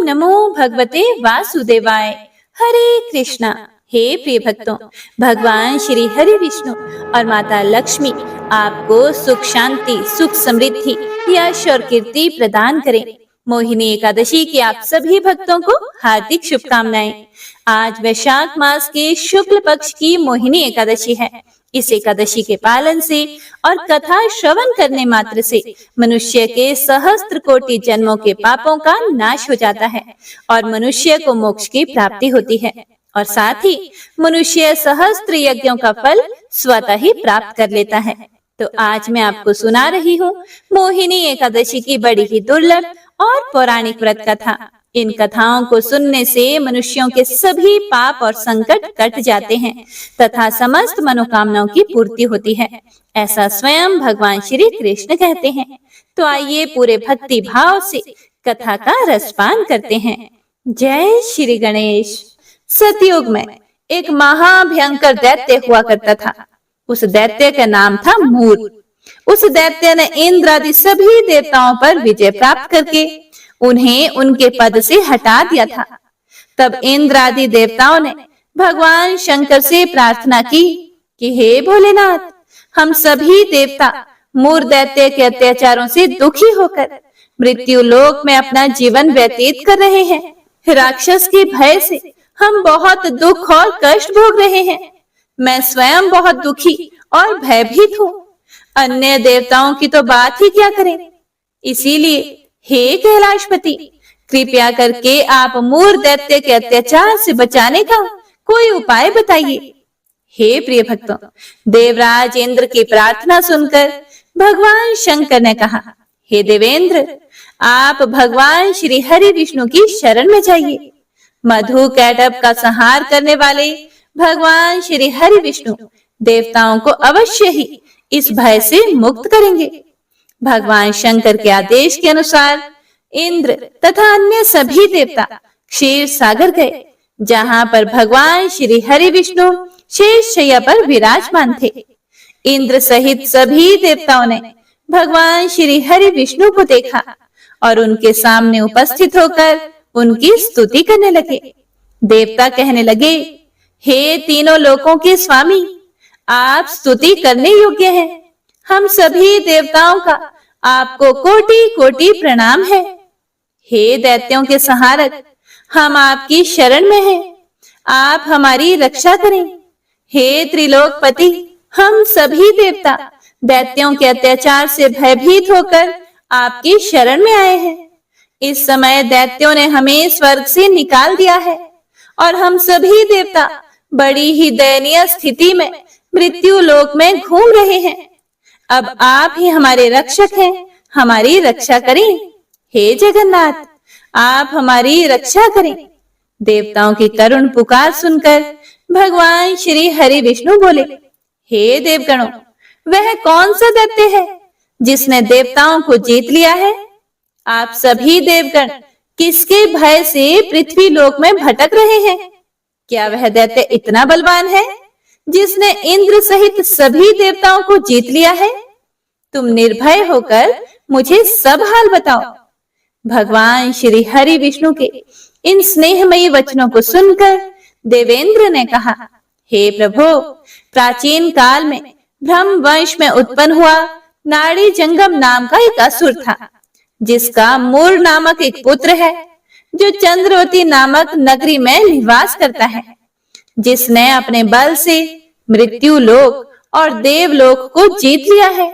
नमो भगवते वासुदेवाय। हरे कृष्णा। हे प्रिय भक्तों, भगवान श्री हरि विष्णु और माता लक्ष्मी आपको सुख शांति, सुख समृद्धि, यश और कीर्ति प्रदान करें। मोहिनी एकादशी की आप सभी भक्तों को हार्दिक शुभकामनाएं। आज वैशाख मास के शुक्ल पक्ष की मोहिनी एकादशी है। इस एकादशी के पालन से और कथा श्रवण करने मात्र से मनुष्य के सहस्त्र कोटि जन्मों के पापों का नाश हो जाता है और मनुष्य को मोक्ष की प्राप्ति होती है और साथ ही मनुष्य सहस्त्र यज्ञों का फल स्वतः ही प्राप्त कर लेता है। तो आज मैं आपको सुना रही हूँ मोहिनी एकादशी की बड़ी ही दुर्लभ और पौराणिक व्रत कथा। इन कथाओं को सुनने से मनुष्यों के सभी पाप और संकट कट जाते हैं तथा समस्त मनोकामनाओं की पूर्ति होती है, ऐसा स्वयं भगवान श्री कृष्ण कहते हैं। तो आइए पूरे भक्ति भाव से कथा का रसपान करते हैं। जय श्री गणेश। सतयुग में एक महाभयंकर दैत्य हुआ करता था। उस दैत्य का नाम था मूर। उस दैत्य ने इंद्र आदि सभी देवताओं पर विजय प्राप्त करके उन्हें उनके पद से हटा दिया था। तब इंद्र आदि देवताओं ने भगवान शंकर से प्रार्थना की कि हे भोलेनाथ, हम सभी देवता मूर दैत्य के अत्याचारों से दुखी होकर मृत्यु लोक में अपना जीवन व्यतीत कर रहे हैं। राक्षस के भय से हम बहुत दुख और कष्ट भोग रहे हैं। मैं स्वयं बहुत दुखी और भयभीत हूँ। अन्य देवताओं की तो बात ही क्या करें। इसीलिए हे कैलाशपति, कृपया करके आप मूर दैत्य के अत्याचार से बचाने का कोई उपाय बताइए। हे प्रिय भक्तों, देवराज इंद्र की प्रार्थना सुनकर भगवान शंकर ने कहा, हे देवेंद्र, आप भगवान श्री हरि विष्णु की शरण में जाइए। मधु कैटभ का संहार करने वाले भगवान श्री हरि विष्णु देवताओं को अवश्य ही इस भय से मुक्त करेंगे। भगवान शंकर के आदेश के अनुसार इंद्र तथा अन्य सभी देवता क्षीर सागर गए, जहां पर भगवान श्री हरि विष्णु शेष शैया पर विराजमान थे। इंद्र सहित सभी देवताओं ने भगवान श्री हरि विष्णु को देखा और उनके सामने उपस्थित होकर उनकी स्तुति करने लगे। देवता कहने लगे, हे तीनों लोकों के स्वामी, आप स्तुति करने योग्य हैं। हम सभी देवताओं का आपको कोटि कोटि प्रणाम है। हे दैत्यों के संहारक, हम आपकी शरण में हैं। आप हमारी रक्षा करें। हे त्रिलोकपति, हम सभी देवता दैत्यों के अत्याचार से भयभीत होकर आपकी शरण में आए हैं। इस समय दैत्यों ने हमें स्वर्ग से निकाल दिया है और हम सभी देवता बड़ी ही दयनीय स्थिति में मृत्यु लोक में घूम रहे हैं। अब आप ही हमारे रक्षक हैं, हमारी रक्षा करें। हे जगन्नाथ, आप हमारी रक्षा करें। देवताओं की करुण पुकार सुनकर भगवान श्री हरि विष्णु बोले, हे देवगणों, वह कौन सा दैत्य है जिसने देवताओं को जीत लिया है? आप सभी देवगण किसके भय से पृथ्वी लोक में भटक रहे हैं? क्या वह दैत्य इतना बलवान है जिसने इंद्र सहित सभी देवताओं को जीत लिया है? तुम निर्भय होकर मुझे सब हाल बताओ। भगवान श्री हरि विष्णु के इन स्नेहमयी वचनों को सुनकर देवेंद्र ने कहा, हे प्रभु, प्राचीन काल में ब्रह्म वंश में उत्पन्न हुआ नाड़ी जंगम नाम का एक असुर था, जिसका मूर नामक एक पुत्र है, जो चंद्रवती नामक नगरी में निवास करता है, जिसने अपने बल से मृत्यु लोक और देवलोक को जीत लिया है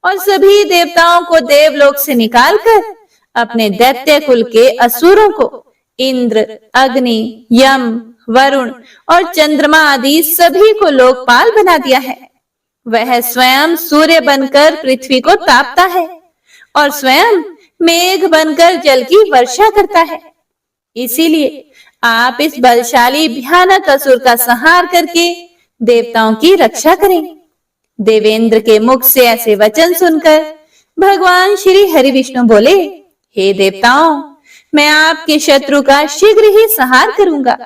और सभी देवताओं को देवलोक से निकालकर अपने दैत्य कुल के असुरों को इंद्र, अग्नि, यम, वरुण और चंद्रमा आदि सभी को लोकपाल बना दिया है। वह स्वयं सूर्य बनकर पृथ्वी को तापता है और स्वयं मेघ बनकर जल की वर्षा करता है। इसीलिए आप इस बलशाली भयानक असुर का संहार करके देवताओं की रक्षा करें। देवेंद्र के मुख से ऐसे वचन सुनकर भगवान श्री हरि विष्णु बोले, हे देवताओं, मैं आपके शत्रु का शीघ्र ही संहार करूंगा।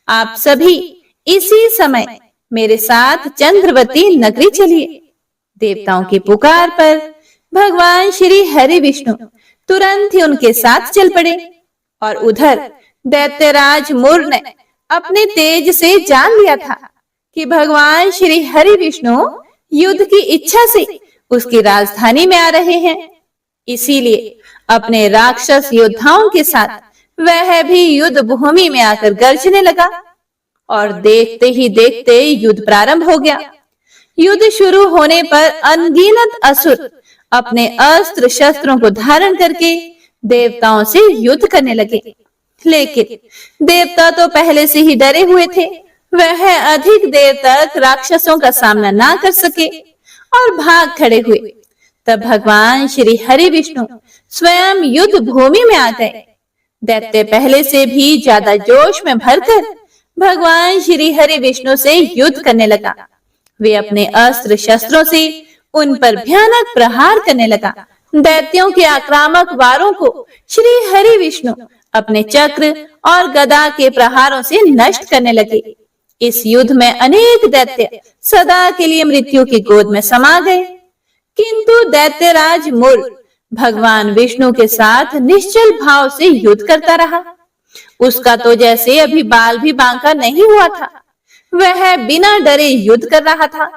आप सभी इसी समय मेरे साथ चंद्रवती नगरी चलिए। देवताओं की पुकार पर भगवान श्री हरि विष्णु तुरंत ही उनके साथ चल पड़े। और उधर दैत्यराज मुर ने अपने तेज से जान लिया था कि भगवान श्री हरि विष्णु युद्ध की इच्छा से उसकी राजधानी में आ रहे हैं। इसीलिए अपने राक्षस योद्धाओं के साथ वह भी युद्ध भूमि में आकर गरजने लगा और देखते ही देखते युद्ध प्रारंभ हो गया। युद्ध शुरू होने पर अनगिनत असुर अपने अस्त्र शस्त्रों को धारण करके देवताओं से युद्ध करने लगे। लेकिन देवता तो पहले से ही डरे हुए थे। वह अधिक देर तक राक्षसों का सामना ना कर सके और भाग खड़े हुए। तब भगवान श्री हरि विष्णु स्वयं युद्ध भूमि में आ गए। दैत्य पहले से भी ज्यादा जोश में भरकर भगवान श्री हरि विष्णु से युद्ध करने लगा। वे अपने अस्त्र शस्त्रों से उन पर भयानक प्रहार करने लगा। दैत्यों के आक्रामक वारों को श्री हरि विष्णु अपने चक्र और गदा के प्रहारों से नष्ट करने लगे। इस युद्ध में अनेक दैत्य सदा के लिए मृत्यु की गोद में समा गए, किंतु दैत्यराज मुर भगवान विष्णु के साथ निश्चल भाव से युद्ध करता रहा। उसका तो जैसे अभी बाल भी बांका नहीं हुआ था। वह बिना डरे युद्ध कर रहा था।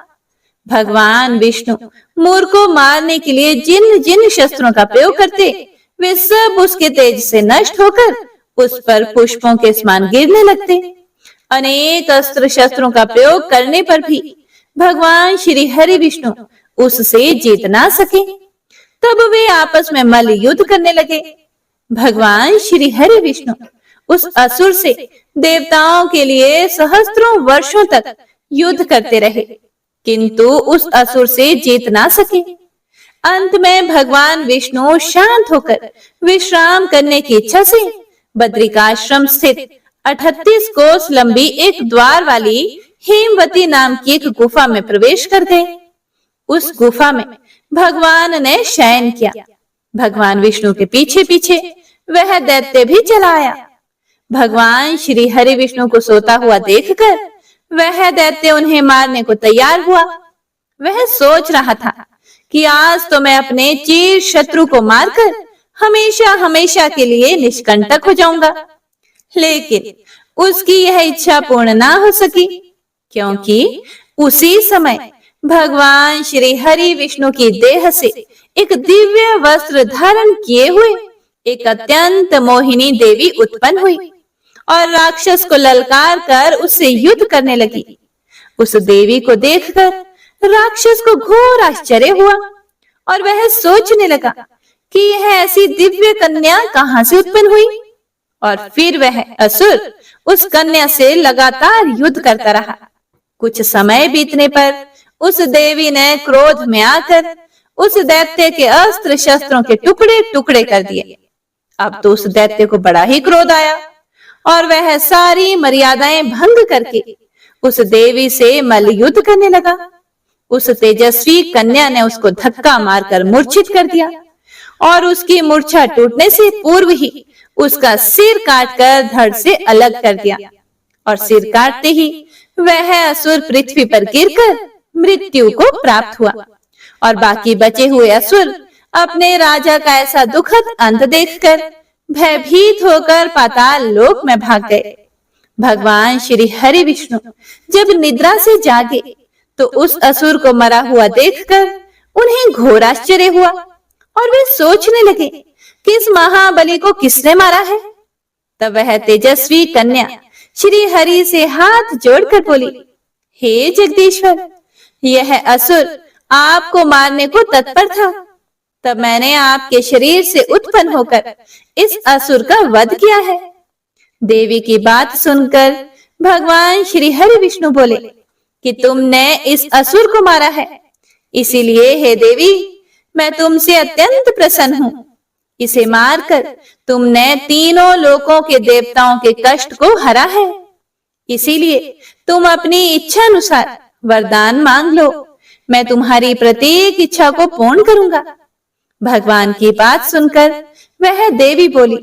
भगवान विष्णु मुर को मारने के लिए जिन जिन शस्त्रों का प्रयोग करते, वे सब उसके तेज से नष्ट होकर उस पर पुष्पों के समान गिरने लगते। अनेक अस्त्र शस्त्रों का प्रयोग करने पर भी भगवान श्री हरि विष्णु उससे जीत ना सके। तब वे आपस में मल्ल युद्ध करने लगे। भगवान श्री हरि विष्णु उस असुर से देवताओं के लिए सहस्त्रों वर्षों तक युद्ध करते रहे, किंतु उस असुर से जीत ना सके। अंत में भगवान विष्णु शांत होकर विश्राम करने की इच्छा से बद्रिकाश्रम स्थित 38 कोस लंबी एक द्वार वाली हेमवती नाम की एक गुफा में प्रवेश कर गए। उस गुफा में भगवान ने शयन किया। भगवान विष्णु के पीछे पीछे वह दैत्य भी चला आया। भगवान श्री हरि विष्णु को सोता हुआ देखकर वह दैत्य उन्हें मारने को तैयार हुआ। वह सोच रहा था कि आज तो मैं अपने चिर शत्रु को मारकर हमेशा हमेशा के लिए निष्कंटक हो जाऊंगा। लेकिन उसकी यह इच्छा पूर्ण ना हो सकी, क्योंकि उसी समय भगवान श्री हरि विष्णु की देह से एक दिव्य वस्त्र धारण किए हुए एक अत्यंत मोहिनी देवी उत्पन्न हुई और राक्षस को ललकार कर उससे युद्ध करने लगी। उस देवी को देखकर राक्षस को घोर आश्चर्य हुआ और वह सोचने लगा कि यह ऐसी दिव्य कन्या कहां से उत्पन्न हुई। और फिर वह असुर उस कन्या से लगातार युद्ध करता रहा। कुछ समय बीतने पर उस देवी ने क्रोध में आकर उस दैत्य के अस्त्र शस्त्रों के टुकड़े टुकड़े कर दिए। अब तो उस दैत्य को बड़ा ही क्रोध आया और वह सारी मर्यादाएं भंग करके उस देवी से मल्ल युद्ध करने लगा। उस तेजस्वी कन्या ने उसको धक्का मारकर मूर्छित कर दिया और उसकी मूर्छा टूटने से पूर्व ही उसका सिर काटकर धड़ से अलग कर दिया और सिर काटते ही वह असुर पृथ्वी पर गिरकर मृत्यु को प्राप्त हुआ और बाकी बचे हुए असुर अपने राजा का ऐसा दुखद अंत देखकर भयभीत होकर पाताल लोक में भाग गए। भगवान श्री हरि विष्णु जब निद्रा से जागे तो उस असुर को मरा हुआ देखकर उन्हें घोर आश्चर्य हुआ और वे सोचने लगे कि इस महाबली को किसने मारा है। तब वह तेजस्वी कन्या श्री हरि से हाथ जोड़कर बोली, हे जगदीश्वर, यह असुर आपको मारने को तत्पर था। तब मैंने आपके शरीर से उत्पन्न होकर इस असुर का वध किया है। देवी की बात सुनकर भगवान श्री हरि विष्णु बोले कि तुमने इस असुर को मारा है, इसीलिए हे देवी, मैं तुमसे अत्यंत प्रसन्न हूँ। इसे मारकर तुमने तीनों लोकों के देवताओं के कष्ट को हरा है। इसीलिए तुम अपनी इच्छा अनुसार वरदान मांग लो, मैं तुम्हारी प्रत्येक इच्छा को पूर्ण करूंगा। भगवान की बात सुनकर वह देवी बोली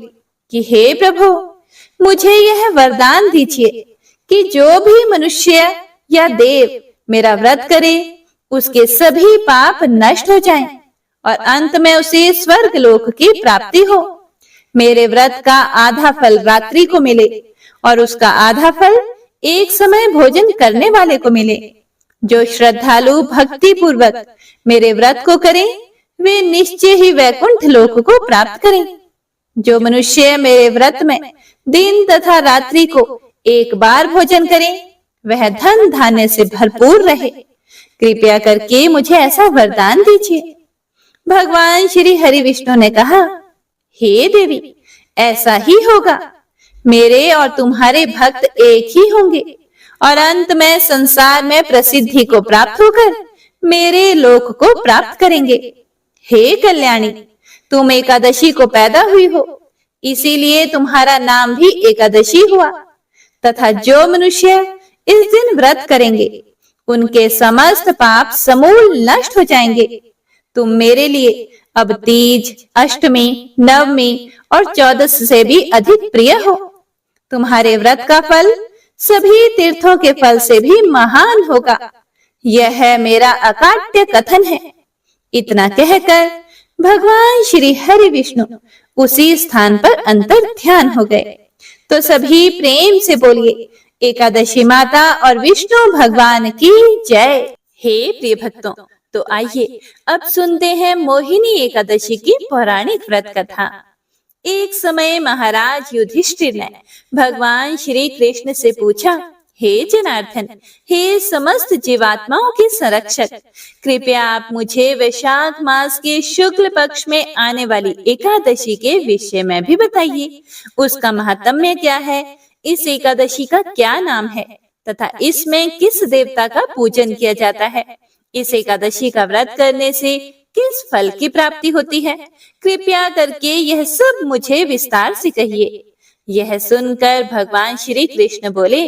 कि हे प्रभु, मुझे यह वरदान दीजिए कि जो भी मनुष्य या देव मेरा व्रत करे उसके सभी पाप नष्ट हो जाएं और अंत में उसे स्वर्ग लोक की प्राप्ति हो। मेरे व्रत का आधा फल रात्रि को मिले और उसका आधा फल एक समय भोजन करने वाले को मिले। जो श्रद्धालु भक्ति पूर्वक मेरे व्रत को करें, वे निश्चय ही वैकुंठ लोक को प्राप्त करें। जो मनुष्य मेरे व्रत में दिन तथा रात्रि को एक बार भोजन करें, वह धन धान्य से भरपूर रहे। कृपया करके मुझे ऐसा वरदान दीजिए। भगवान श्री हरि विष्णु ने कहा, हे देवी, ऐसा ही होगा। मेरे और तुम्हारे भक्त एक ही होंगे और अंत में संसार में प्रसिद्धि को प्राप्त होकर मेरे लोक को प्राप्त करेंगे। हे कल्याणी, तुम एकादशी को पैदा हुई हो, इसीलिए तुम्हारा नाम भी एकादशी हुआ। तथा जो मनुष्य इस दिन व्रत करेंगे, उनके समस्त पाप समूल नष्ट हो जाएंगे। तुम मेरे लिए अब तीज, अष्टमी, नवमी और 14 से भी अधिक प्रिय हो। तुम्हारे व्रत का फल सभी तीर्थों के फल से भी महान होगा। यह है मेरा अकाट्य कथन है। इतना कहकर भगवान श्री हरि विष्णु उसी स्थान पर अंतर ध्यान हो गए। तो सभी प्रेम से बोलिए, एकादशी माता और विष्णु भगवान की जय। हे प्रिय भक्तों, तो आइए अब सुनते हैं मोहिनी एकादशी की पौराणिक व्रत कथा। एक समय महाराज युधिष्ठिर ने भगवान श्री कृष्ण से पूछा, हे जनार्दन, हे समस्त जीवात्माओं के संरक्षक, कृपया आप मुझे वैशाख मास के शुक्ल पक्ष में आने वाली एकादशी के विषय में भी बताइए। उसका महात्म्य क्या है, इस एकादशी का क्या नाम है तथा इसमें किस देवता का पूजन किया जाता है। इस एकादशी का व्रत करने से किस फल की प्राप्ति होती है, कृपया करके यह सब मुझे विस्तार से कहिए। यह सुनकर भगवान श्री कृष्ण बोले,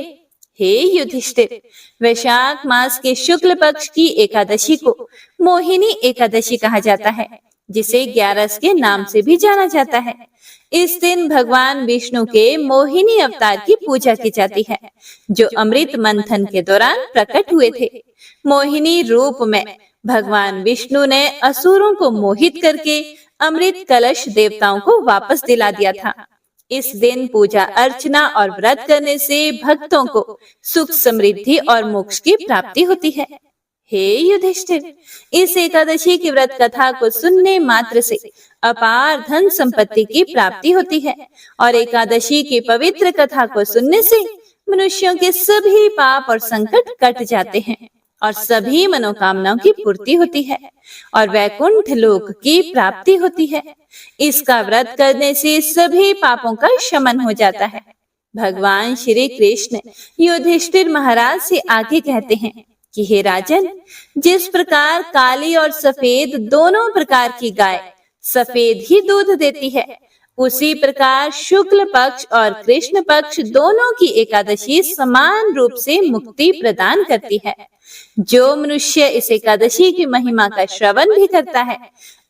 हे युधिष्ठिर, वैशाख मास के शुक्ल पक्ष की एकादशी को मोहिनी एकादशी कहा जाता है, जिसे 11 के नाम से भी जाना जाता है। इस दिन भगवान विष्णु के मोहिनी अवतार की पूजा की जाती है, जो अमृत मंथन के दौरान प्रकट हुए थे। मोहिनी रूप में भगवान विष्णु ने असुरों को मोहित करके अमृत कलश देवताओं को वापस दिला दिया था। इस दिन पूजा अर्चना और व्रत करने से भक्तों को सुख, समृद्धि और मोक्ष की प्राप्ति होती है। हे युधिष्ठिर, इस एकादशी की व्रत कथा को सुनने मात्र से अपार धन संपत्ति की प्राप्ति होती है और एकादशी की पवित्र कथा को सुनने से मनुष्यों के सभी पाप और संकट कट जाते हैं और सभी मनोकामनाओं की पूर्ति होती है और वैकुंठ लोक की प्राप्ति होती है। इसका व्रत करने से सभी पापों का शमन हो जाता है। भगवान श्री कृष्ण युधिष्ठिर महाराज से आगे कहते हैं कि हे राजन, जिस प्रकार काली और सफेद दोनों प्रकार की गाय सफेद ही दूध देती है, उसी प्रकार शुक्ल पक्ष और कृष्ण पक्ष दोनों की एकादशी समान रूप से मुक्ति प्रदान करती है। जो मनुष्य इस एकादशी की महिमा का श्रवण भी करता है,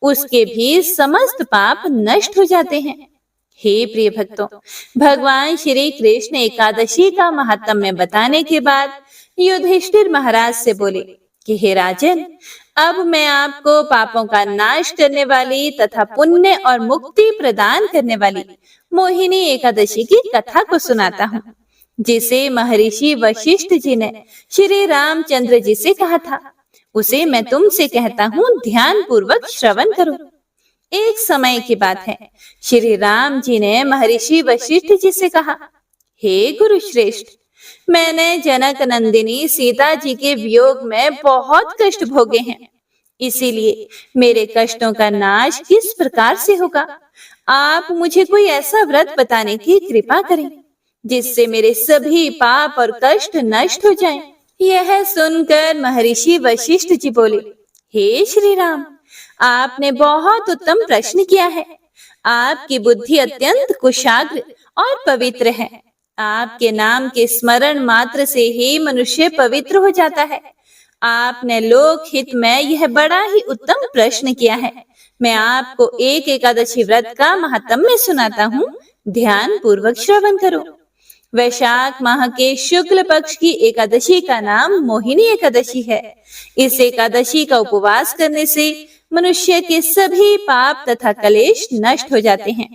उसके भी समस्त पाप नष्ट हो जाते हैं। हे प्रिय भक्तों, भगवान श्री कृष्ण एकादशी का महात्म्य बताने के बाद युधिष्ठिर महाराज से बोले कि हे राजन, अब मैं आपको पापों का नाश करने वाली तथा पुण्य और मुक्ति प्रदान करने वाली मोहिनी एकादशी की कथा को सुनाता हूँ, जिसे महर्षि वशिष्ठ जी ने श्री रामचंद्र जी से कहा था। उसे मैं तुमसे कहता हूँ, ध्यान पूर्वक श्रवण करो। एक समय की बात है, श्री राम जी ने महर्षि वशिष्ठ जी से कहा, हे गुरु श्रेष्ठ, मैंने जनक नंदिनी सीता जी के वियोग में बहुत कष्ट भोगे हैं, इसीलिए मेरे कष्टों का नाश किस प्रकार से होगा, आप मुझे कोई ऐसा व्रत बताने की कृपा करें जिससे मेरे सभी पाप और कष्ट नष्ट हो जाएं। यह सुनकर महर्षि वशिष्ठ जी बोले, हे श्री राम, आपने बहुत उत्तम प्रश्न किया है। आपकी बुद्धि अत्यंत कुशाग्र और पवित्र है। आपके नाम के स्मरण मात्र से ही मनुष्य पवित्र हो जाता है। आपने लोक हित में यह बड़ा ही उत्तम प्रश्न किया है। मैं आपको एक एकादशी व्रत का महात्म्य सुनाता हूँ, ध्यान पूर्वक श्रवण करो। वैशाख माह के शुक्ल पक्ष की एकादशी का नाम मोहिनी एकादशी है। इस एकादशी का उपवास करने से मनुष्य के सभी पाप तथा कलेश नष्ट हो जाते हैं।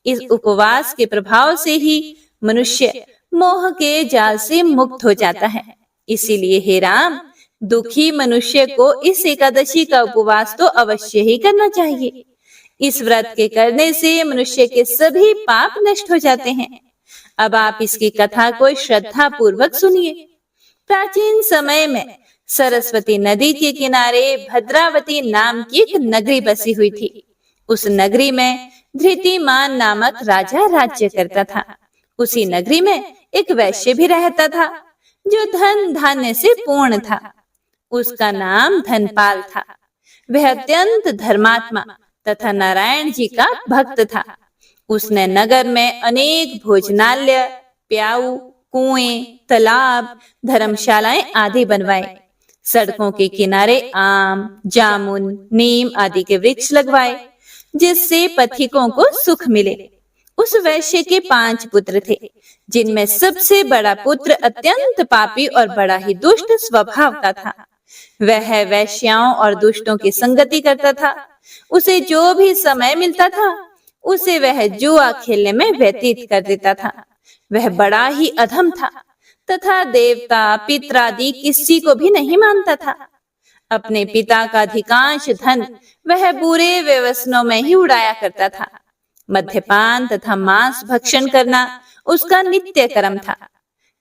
इस उपवास के प्रभाव से ही मनुष्य मोह के जाल से मुक्त हो जाता है। इसीलिए हे राम, दुखी मनुष्य को इस एकादशी का उपवास तो अवश्य ही करना चाहिए। इस व्रत के करने से मनुष्य के सभी पाप नष्ट हो जाते हैं। अब आप इसकी कथा को श्रद्धा पूर्वक सुनिए। प्राचीन समय में सरस्वती नदी के किनारे भद्रावती नाम की एक नगरी बसी हुई थी। उस नगरी में धृतिमान नामक राजा राज्य करता था। उसी नगरी में एक वैश्य भी रहता था जो धन धान्य से पूर्ण था। उसका नाम धनपाल था। वह अत्यंत धर्मात्मा तथा नारायण जी का भक्त था। उसने नगर में अनेक भोजनालय, प्याऊ, कुएं, तालाब, धर्मशालाएं आदि बनवाए। सड़कों के किनारे आम, जामुन, नीम आदि के वृक्ष लगवाए, जिससे पथिकों को सुख मिले। उस वैश्य के 5 पुत्र थे, जिनमें सबसे बड़ा पुत्र अत्यंत पापी और बड़ा ही दुष्ट स्वभाव का था। वह वैश्याओं और दुष्टों की संगति करता था। उसे जो भी समय मिलता था उसे वह जुआ खेलने में व्यतीत कर देता था। वह बड़ा ही अधम था तथा देवता, पितरादि किसी को भी नहीं मानता था। अपने पिता का अधिकांश धन वह बुरे व्यसनों में ही उड़ाया करता था। मद्यपान तथा मांस भक्षण करना उसका नित्य कर्म था।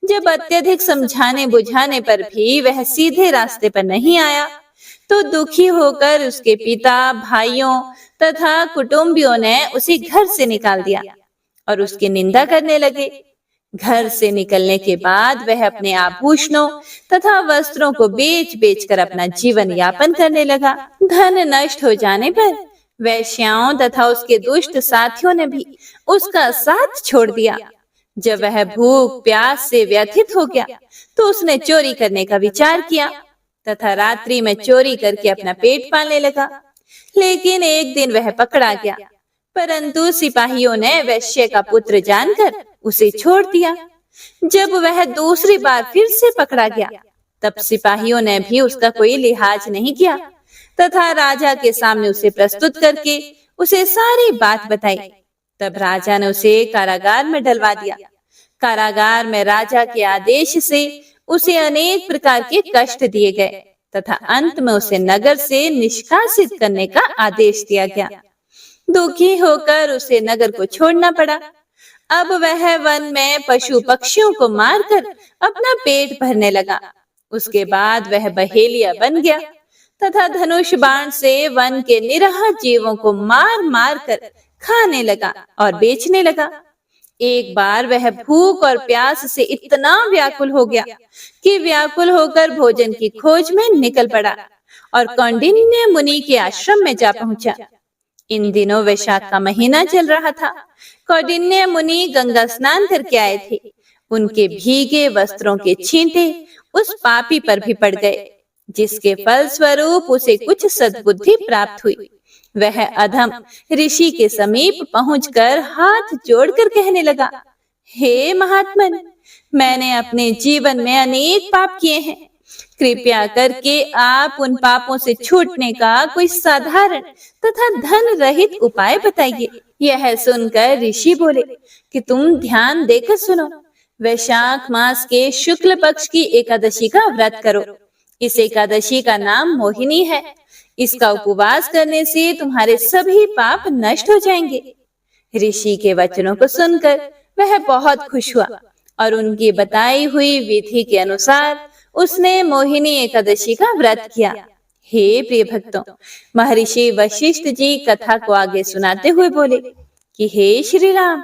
जब अत्यधिक समझाने बुझाने पर भी वह सीधे रास्ते पर नहीं आया तो दुखी होकर उसके पिता, भाइयों तथा कुटुंबियों ने उसे घर से निकाल दिया और उसकी निंदा करने लगे। घर से निकलने के बाद वह अपने आभूषणों तथा वस्त्रों को बेच बेच कर अपना जीवन यापन करने लगा। धन नष्ट हो जाने पर वैश्याओं तथा उसके दुष्ट साथियों ने भी उसका साथ छोड़ दिया। जब वह भूख प्यास से व्यथित हो गया तो उसने चोरी करने का विचार किया तथा रात्रि में चोरी करके अपना पेट पालने लगा। लेकिन एक दिन वह पकड़ा गया, परंतु सिपाहियों ने वैश्य का पुत्र जानकर उसे छोड़ दिया। जब वह दूसरी बार फिर से पकड़ा गया तब सिपाहियों ने भी उसका कोई लिहाज नहीं किया तथा राजा के सामने उसे प्रस्तुत करके उसे सारी बात बताई। तब राजा ने उसे कारागार में डलवा दिया। कारागार में राजा के आदेश से उसे अनेक प्रकार के कष्ट दिए गए तथा अंत में उसे नगर से निष्कासित करने का आदेश दिया गया। दुखी होकर उसे नगर को छोड़ना पड़ा। अब वह वन में पशु पक्षियों को मारकर अपना पेट भरने लगा। उसके बाद वह बहेलिया बन गया तथा धनुष बाण से वन के निरह जीवों को मार मार कर खाने लगा और बेचने लगा। एक बार वह भूख और प्यास से इतना व्याकुल हो गया कि व्याकुल होकर भोजन की खोज में निकल पड़ा और कौंडिन्य मुनि के आश्रम में जा पहुंचा। इन दिनों वैशाख का महीना चल रहा था। कौंडिन्य मुनि गंगा स्नान करके आए थे। उनके भीगे वस्त्रों के छींटे उस पापी पर भी पड़ गए, जिसके फल स्वरूप उसे कुछ सद्बुद्धि प्राप्त हुई। वह अधम ऋषि के समीप पहुंचकर हाथ जोड़कर कहने लगा, हे महात्मन, मैंने अपने जीवन में अनेक पाप किए हैं। कृपया करके आप उन पापों से छूटने का कोई साधारण तथा धन रहित उपाय बताइए। यह सुनकर ऋषि बोले कि तुम ध्यान देकर सुनो। वैशाख मास के शुक्ल पक्ष की एकादशी का व्रत करो। इस एकादशी का नाम मोहिनी है। इसका उपवास करने से तुम्हारे सभी पाप नष्ट हो जाएंगे। ऋषि के वचनों को सुनकर वह बहुत खुश हुआ और उनकी बताई हुई विधि के अनुसार उसने मोहिनी एकादशी का व्रत किया। हे प्रिय भक्तों, महर्षि वशिष्ठ जी कथा को आगे सुनाते हुए बोले कि हे श्री राम,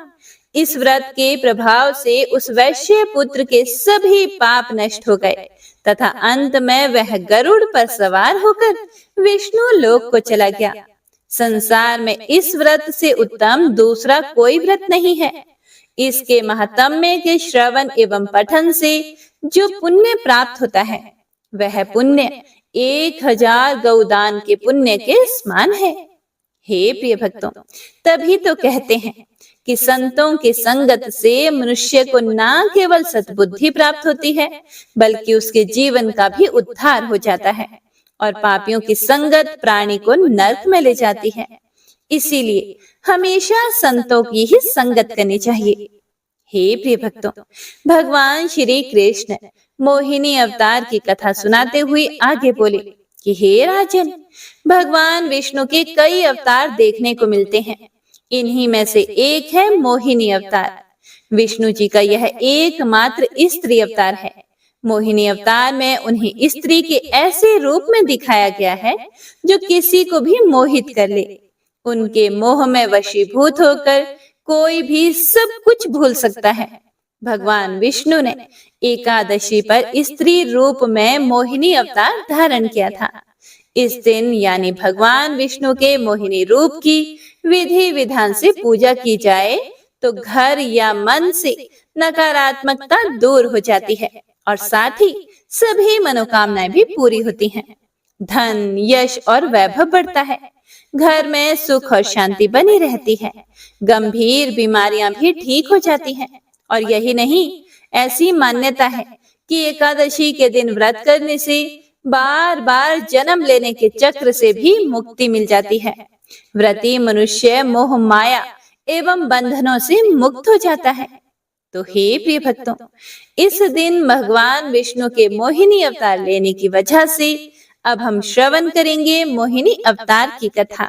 इस व्रत के प्रभाव से उस वैश्य पुत्र के सभी पाप नष्ट हो गए तथा अंत में वह गरुड़ पर सवार होकर विष्णु लोक को चला गया। संसार में इस व्रत से उत्तम दूसरा कोई व्रत नहीं है। इसके महात्म्य के श्रवण एवं पठन से जो पुण्य प्राप्त होता है वह पुण्य 1000 गौदान के पुण्य के समान है। हे प्रिय भक्तों, तभी तो कहते हैं कि संतों की संगत से मनुष्य को न केवल सद्बुद्धि प्राप्त होती है बल्कि उसके जीवन का भी उद्धार हो जाता है और पापियों की संगत प्राणी को नरक में ले जाती है। इसीलिए हमेशा संतों की ही संगत करनी चाहिए। हे प्रिय भक्तों, भगवान श्री कृष्ण मोहिनी अवतार की कथा सुनाते हुए आगे बोले कि हे राजन, भगवान विष्णु के कई अवतार देखने को मिलते हैं। इन्हीं में से एक है मोहिनी अवतार। विष्णु जी का यह एकमात्र स्त्री अवतार है। मोहिनी अवतार में उन्हें स्त्री के ऐसे रूप में दिखाया गया है जो किसी को भी मोहित कर ले। उनके मोह में वशीभूत होकर कोई भी सब कुछ भूल सकता है। भगवान विष्णु ने एकादशी पर स्त्री रूप में मोहिनी अवतार धारण किया था। इस दिन यानी भगवान विष्णु के मोहिनी रूप की विधि विधान से पूजा की जाए तो घर या मन से नकारात्मकता दूर हो जाती है और साथ ही सभी मनोकामनाएं भी पूरी होती हैं। धन, यश और वैभव बढ़ता है। घर में सुख और शांति बनी रहती है। गंभीर बीमारियां भी ठीक हो जाती हैं। और यही नहीं, ऐसी मान्यता है कि एकादशी के दिन व्रत करने से बार बार जन्म लेने के चक्र से भी मुक्ति मिल जाती है। व्रती मनुष्य मोह माया एवं बंधनों से मुक्त हो जाता है। तो हे प्रिय भक्तों, इस दिन भगवान विष्णु के मोहिनी अवतार लेने की वजह से अब हम श्रवण करेंगे मोहिनी अवतार की कथा।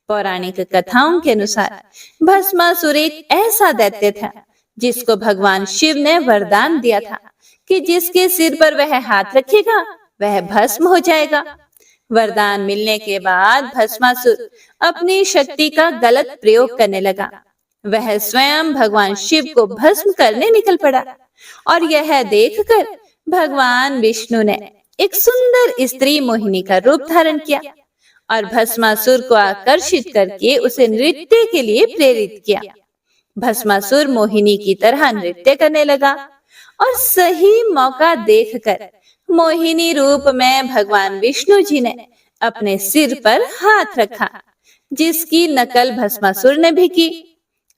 पौराणिक कथाओं के अनुसार भस्मासुर एक ऐसा दैत्य था जिसको भगवान शिव ने वरदान दिया था कि जिसके सिर पर वह हाथ रखेगा वह भस्म हो जाएगा। वरदान मिलने के बाद भस्मासुर अपनी शक्ति का गलत प्रयोग करने लगा। वह स्वयं भगवान शिव को भस्म करने निकल पड़ा और यह देखकर भगवान विष्णु ने एक सुंदर स्त्री मोहिनी का रूप धारण किया और भस्मासुर को आकर्षित करके उसे नृत्य के लिए प्रेरित किया। भस्मासुर मोहिनी की तरह नृत्य करने लगा और सही मौका देखकर मोहिनी रूप में भगवान विष्णु जी ने अपने सिर पर हाथ रखा, जिसकी नकल भस्मासुर ने भी की।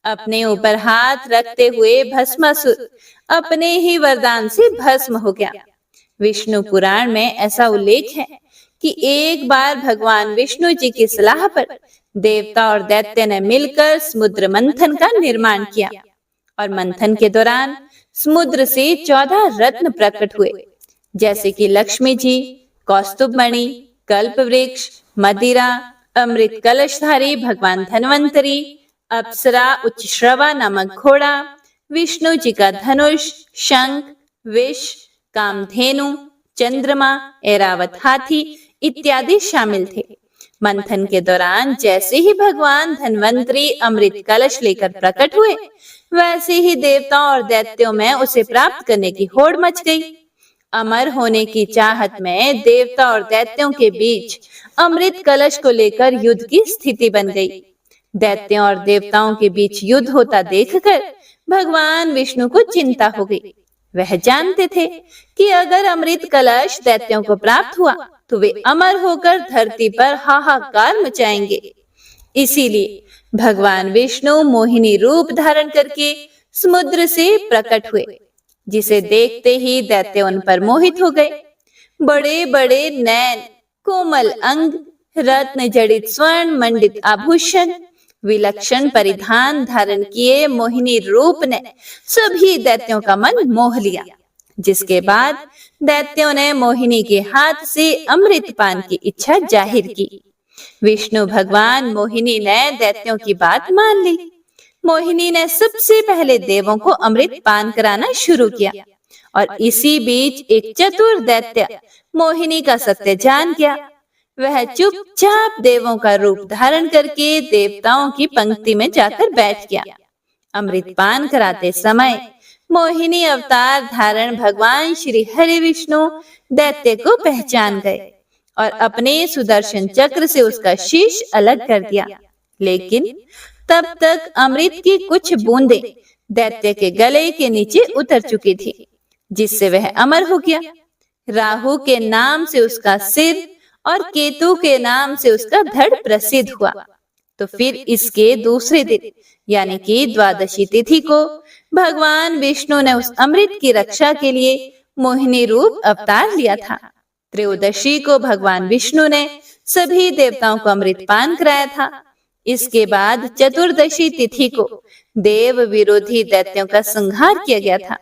अपने ऊपर हाथ रखते हुए भस्मासुर अपने ही वरदान से भस्म हो गया। विष्णु पुराण में ऐसा उल्लेख है कि एक बार भगवान विष्णु जी की सलाह पर देवता और दैत्य ने मिलकर समुद्र मंथन का निर्माण किया और मंथन के दौरान समुद्र से 14 रत्न प्रकट हुए, जैसे कि लक्ष्मी जी, कौस्तुभ मणि, कल्प वृक्ष, मदिरा, अमृत कलशधारी भगवान धन्वंतरी, अप्सरा उच्चश्रवा नामक घोड़ा, विष्णु जी का धनुष, शंख, विष, कामधेनु, चंद्रमा, ऐरावत हाथी इत्यादि शामिल थे। मंथन के दौरान जैसे ही भगवान धन्वंतरी अमृत कलश लेकर प्रकट हुए, वैसे ही देवताओं और दैत्यों में उसे प्राप्त करने की होड़ मच गई। अमर होने की चाहत में देवता और दैत्यों के बीच अमृत कलश को लेकर युद्ध की स्थिति बन गई। दैत्यों और देवताओं के बीच युद्ध होता देखकर भगवान विष्णु को चिंता हो गई। वह जानते थे कि अगर अमृत कलश दैत्यों को प्राप्त हुआ तो वे अमर होकर धरती पर हाहाकार मचाएंगे। इसीलिए भगवान विष्णु मोहिनी रूप धारण करके समुद्र से प्रकट हुए, जिसे देखते ही दैत्य उन पर मोहित हो गए। बड़े बड़े नैन, कोमल अंग, रत्न जड़ित स्वर्ण मंडित आभूषण, विलक्षण परिधान धारण किए मोहिनी रूप ने सभी दैत्यों का मन मोह लिया, जिसके बाद दैत्यों ने मोहिनी के हाथ से अमृत पान की इच्छा जाहिर की। विष्णु भगवान मोहिनी ने दैत्यों की बात मान ली। मोहिनी ने सबसे पहले देवों को अमृत पान कराना शुरू किया और इसी बीच एक चतुर दैत्य मोहिनी का सत्य जान गया। वह चुपचाप देवों का रूप धारण करके देवताओं की पंक्ति में जाकर बैठ गया। अमृत पान कराते समय मोहिनी अवतार धारण भगवान श्री हरि विष्णु दैत्य को पहचान गए और अपने सुदर्शन चक्र से उसका शीश अलग कर दिया। लेकिन तब तक अमृत की कुछ बूंदें दैत्य के गले के नीचे उतर चुकी थी, जिससे वह अमर हो गया। राहु के नाम से उसका सिर और केतु के नाम से उसका धड़ प्रसिद्ध हुआ। तो फिर इसके दूसरे दिन यानी कि द्वादशी तिथि को भगवान विष्णु ने उस अमृत की रक्षा के लिए मोहिनी रूप अवतार लिया था। त्रयोदशी को भगवान विष्णु ने सभी देवताओं को अमृत पान कराया था। इसके बाद चतुर्दशी तिथि को देव विरोधी दैत्यों का संहार किया गया था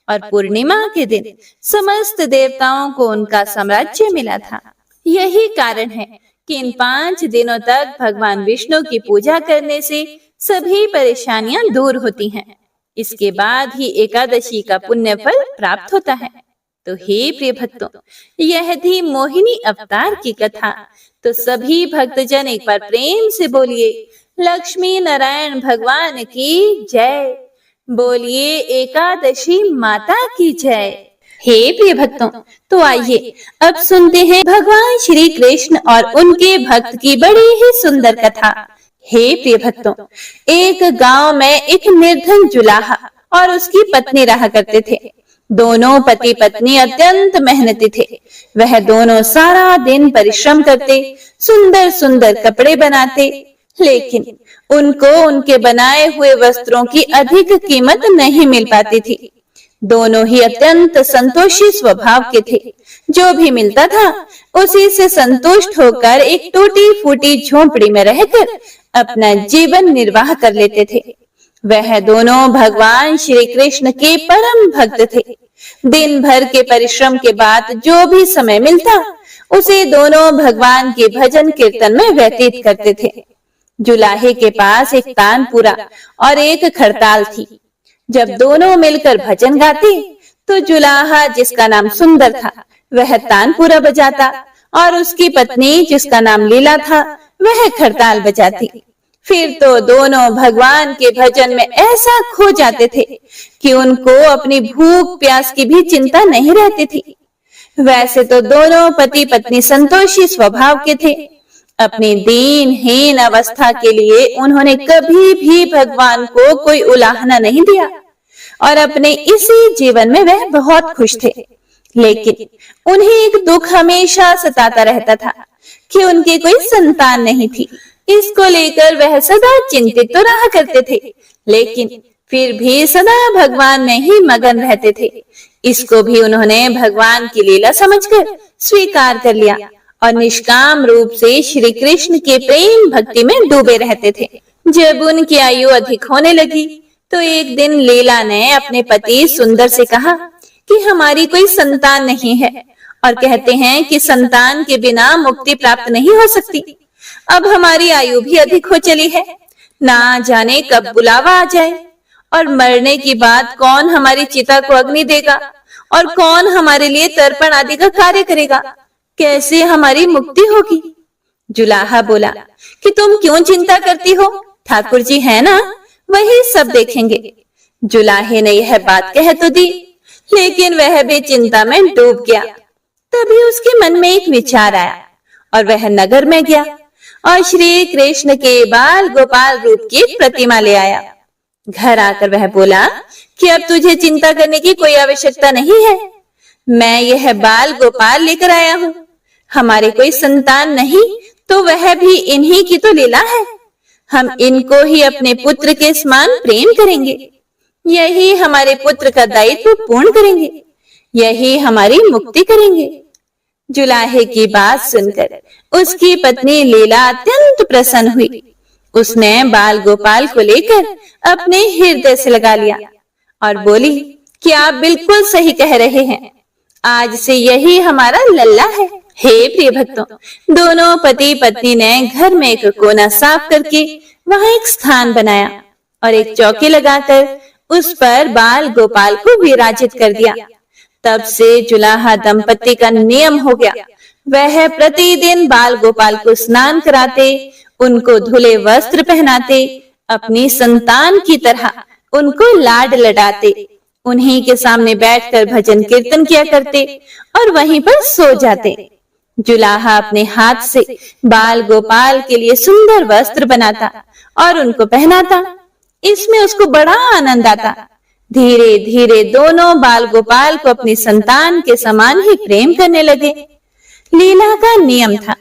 और पूर्णिमा के दिन समस्त देवताओं को उनका साम्राज्य मिला था। यही कारण है कि इन 5 दिनों तक भगवान विष्णु की पूजा करने से सभी परेशानियां दूर होती हैं। इसके बाद ही एकादशी का पुण्य फल प्राप्त होता है। तो हे प्रिय भक्तों, यह थी मोहिनी अवतार की कथा। तो सभी भक्तजन एक बार प्रेम से बोलिए लक्ष्मी नारायण भगवान की जय, बोलिए एकादशी माता की जय। हे प्रिय भक्तों, तो आइए अब सुनते हैं भगवान श्री कृष्ण और उनके भक्त की बड़ी ही सुंदर कथा। हे प्रिय भक्तों, एक गांव में एक निर्धन जुलाहा और उसकी पत्नी रहा करते थे। दोनों पति पत्नी अत्यंत मेहनती थे। वह दोनों सारा दिन परिश्रम करते, सुंदर सुंदर कपड़े बनाते, लेकिन उनको उनके बनाए हुए वस्त्रों की अधिक कीमत नहीं मिल पाती थी। दोनों ही अत्यंत संतोषी स्वभाव के थे। जो भी मिलता था उसी से संतुष्ट होकर एक टूटी फूटी झोंपड़ी में रहकर अपना जीवन निर्वाह कर लेते थे। वह दोनों भगवान श्री कृष्ण के परम भक्त थे। दिन भर के परिश्रम के बाद जो भी समय मिलता उसे दोनों भगवान के भजन कीर्तन में व्यतीत करते थे। जुलाहे के पास एक तानपुरा और एक खड़ताल थी। जब दोनों मिलकर भजन गाते तो जुलाहा, जिसका नाम सुंदर था, वह तानपुरा बजाता और उसकी पत्नी, जिसका नाम लीला था, वह खड़ताल बजाती। फिर तो दोनों भगवान के भजन में ऐसा खो जाते थे कि उनको अपनी भूख प्यास की भी चिंता नहीं रहती थी। वैसे तो दोनों पति पत्नी संतोषी स्वभाव के थे। अपनी दीनहीन अवस्था के लिए उन्होंने कभी भी भगवान को कोई उलाहना नहीं दिया और अपने इसी जीवन में वह बहुत खुश थे। लेकिन उन्हें एक दुख हमेशा सताता रहता था कि उनकी कोई संतान नहीं थी। इसको लेकर वह सदा चिंतित तो रहा करते थे, लेकिन फिर भी सदा भगवान में ही मगन रहते थे। इसको भी उन्होंने भगवान की लीला समझकर स्वीकार कर लिया और निष्काम रूप से श्री कृष्ण के प्रेम भक्ति में डूबे रहते थे। जब उनकी आयु अधिक होने लगी तो एक दिन लीला ने अपने पति सुंदर से कहा कि हमारी कोई संतान नहीं है और कहते हैं कि संतान के बिना मुक्ति प्राप्त नहीं हो सकती। अब हमारी आयु भी अधिक हो चली है, ना जाने कब बुलावा आ जाए और मरने की बात कौन हमारी चिता को अग्नि देगा और कौन हमारे लिए तर्पण आदि का कार्य करेगा। कैसे हमारी मुक्ति होगी। जुलाहा बोला कि तुम क्यों चिंता करती हो, ठाकुर जी है ना, वही सब देखेंगे। जुलाहे ने यह बात कह तो दी, लेकिन वह भी चिंता में डूब गया। तभी उसके मन में एक विचार आया और वह नगर में गया और श्री कृष्ण के बाल गोपाल रूप की प्रतिमा ले आया। घर आकर वह बोला कि अब तुझे चिंता करने की कोई आवश्यकता नहीं है। मैं यह बाल गोपाल लेकर आया हूँ। हमारे कोई संतान नहीं तो वह भी इन्हीं की तो लीला है। हम इनको ही अपने पुत्र के समान प्रेम करेंगे। यही हमारे पुत्र का दायित्व पूर्ण करेंगे। यही हमारी मुक्ति करेंगे। जुलाहे की बात सुनकर उसकी पत्नी लीला अत्यंत प्रसन्न हुई। उसने बाल गोपाल को लेकर अपने हृदय से लगा लिया और बोली कि आप बिल्कुल सही कह रहे हैं, आज से यही हमारा लल्ला है। हे प्रिय भक्तों, दोनों पति पत्नी ने घर में एक कोना साफ करके वहां एक स्थान बनाया और एक चौकी लगाकर उस पर बाल गोपाल को विराजित कर दिया। तब से जुलाहा दंपति का नियम हो गया। वह प्रतिदिन बाल गोपाल को स्नान कराते, उनको धुले वस्त्र पहनाते, अपनी संतान की तरह उनको लाड लडाते, उन्हीं के सामने बैठकर भजन कीर्तन किया करते और वहीं पर सो जाते। जुलाहा अपने हाथ से बाल गोपाल के लिए सुंदर वस्त्र बनाता और उनको पहनाता। इसमें उसको बड़ा आनंद आता। धीरे धीरे दोनों बाल गोपाल को अपनी संतान के समान ही प्रेम करने लगे। लीला का नियम था